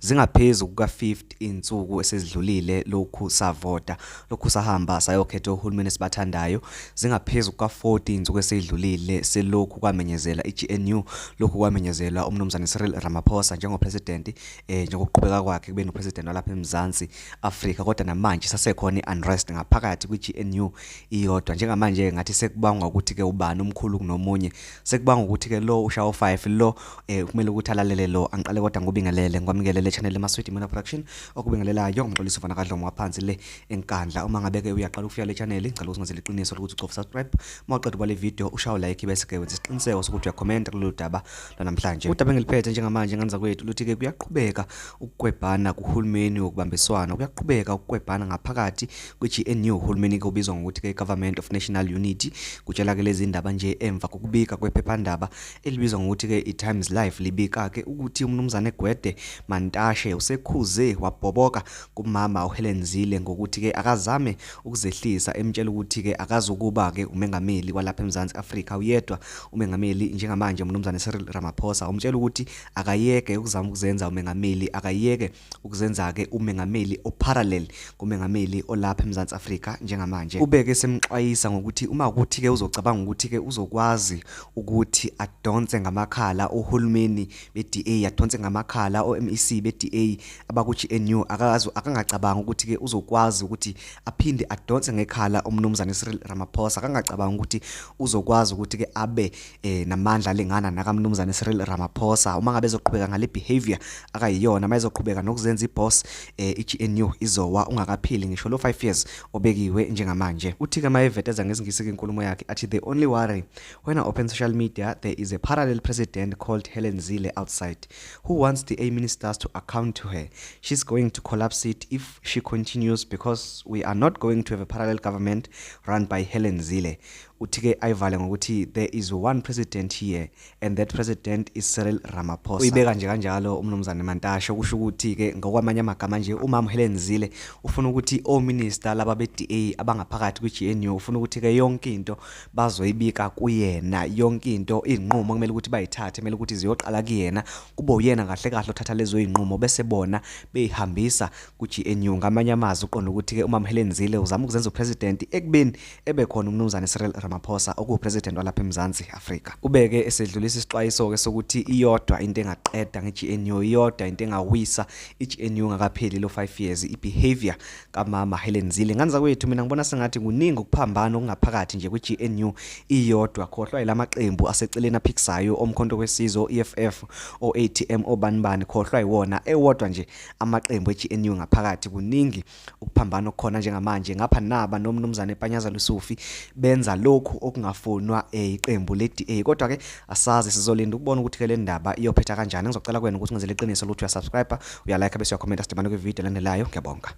Zingaphezulu kuka-50 insuku esezidlulile lokhu savota, lokhu sahamba sayokhetha uhulumeni esibathandayo. Zingaphezulu kuka-40 insuku esezidlulile selokhu kwamenyezela i-GNU, lokhu kwamenyezelwa umnumzane Cyril Ramaphosa njengopresident, njengokuqhubeka kwakhe kube nopresident walapha eMzansi Afrika. Kodwa namanje sasekhona i-unrest ngaphakathi kwi-GNU iyodwa. Njengamanje ngathi sekubangwa ukuthi ke ubani omkhulu kunomunye, sekubangwa ukuthi ke lo ushawo 5 lo kumele ukuthi alalele lo. Angiqale kodwa ngobingelele ngwamukele channel eMaswidi Mina Production okubingelelayo ngixolisa ufana kadlomo ngaphansi le enkandla. Uma ngabe ke uyaqala ukufika le channel ngicela ukungenzela iqiniso lokuthi ucofa subscribe, mawuqeda kwale video ushawo like bese ke wenza isiqiniseko sokuthi uyacomment kulolu daba lanamhlanje. Udaba engiliphethe njengamanje nganza kwethu luthi ke kuyaqhubeka ukukwebhana kuhulumeni wokubambiswana, kuyaqhubeka ukukwebhana ngaphakathi kwe-GNU. Uhulumeni ke ubizwa ngokuthi ke Government of National Unity. Kutshela ke lezi indaba nje emva kokubika kwephephandaba elibizwa ngokuthi ke iTimes Live libika ke ukuthi umnumzane Gwede Mantashe usekhuze wabhoboka kumama uHelen Zille ngokuthi ke akazame ukuzehlisa, emtshela ukuthi ke akazukuba ke umengameli walapha eMzansi Afrika uyedwa umengameli njengamanje umnumzane Cyril Ramaphosa. Umtshela ukuthi akayeke ukuzama ukuzenza umengameli, akayeke ukuzenza ke umengameli oparallel kumengameli olapha eMzansi Afrika njengamanje. Ubeke semxwayisa ngokuthi uma ukuthi ke uzocabanga ukuthi ke uzokwazi ukuthi adonse ngamakhala uhulumeni be-DA, adonse ngamakhala o-MEC be-DA abaku-GNU, akangacabanga ukuthi ke uzokwazi ukuthi aphinde adonse ngekhala umnumzane Cyril Ramaphosa. Akangacabanga ukuthi uzokwazi ukuthi ke abe namandla lengana nakamnumzane Cyril Ramaphosa. Uma ngabe ezoqhubeka ngale behavior akayiyona, uma ezoqhubeka nokuzenza iboss, i-GNU izowa ungakaphili ngisho lo 5 years obekiwe njengamanje. Uthi ke mayeveteza ngezingisi inkulumo yakhe athi the only worry when I open social media there is a parallel president called Helen Zille outside who wants the A ministers to account to her. She's going to collapse it if she continues because we are not going to have a parallel government run by Helen Zille. Uthi ke ayivale ngokuthi there is one president here and that president is Cyril Ramaphosa. Uyibeka nje kanjalo umnumzane Mantashe kusho ukuthi ke ngokwamanye amagama nje umama Helen Zille ufuna ukuthi ominister laba be-DA abangaphakathi kwi-GNU ufuna ukuthi ke yonke into bazoyibika kuyena, yonke into izinqumo kumele ukuthi bayithathe, kumele ukuthi ziyoqala kuyena, kube uyena kahle kahle othatha lezo izinqumo bese bona behambisa ku-GNU. Ngamanye amazwi uqonda ukuthi ke umama Helen Zille uzama ukuzenza upresident ekubeni ebe khona umnumzane Cyril Ramaphosa okupresident walapha eMzansi Afrika. Ubeke esedlulisa isixwayiso ke sokuthi iyodwa into engaqeda nge-GNU, iyodwa into engawisa i-GNU ngakapheli lo 5 years ibehavior kamama Helen Zille. Nganza kwethu mina ngibona sengathi kuningi ukuphambana okungaphakathi nje kwe-GNU iyodwa. Khohlwa ilamaqembu aseceleni aphikisayo omkhonto kwesizwe EFF o-ATM obanibani, khohlwa iwona ewodwa nje amaqembu e-GNU ngaphakathi. Kuningi ukuphambana okukhona njengamanje ngapha naba nomnumzane Panyaza Lesufi benza lokhu okungafonwa iqembu le-DA. Kodwa ke asazi sizolinda ukubona ukuthi ke le ndaba iyophetha kanjani. Ngizocela kwena ukuthi ungenzele iqiniso lokuthi uyasubscribe, uyalike bese uyacomment sidibane kwi-video landelayo. Ngiyabonga.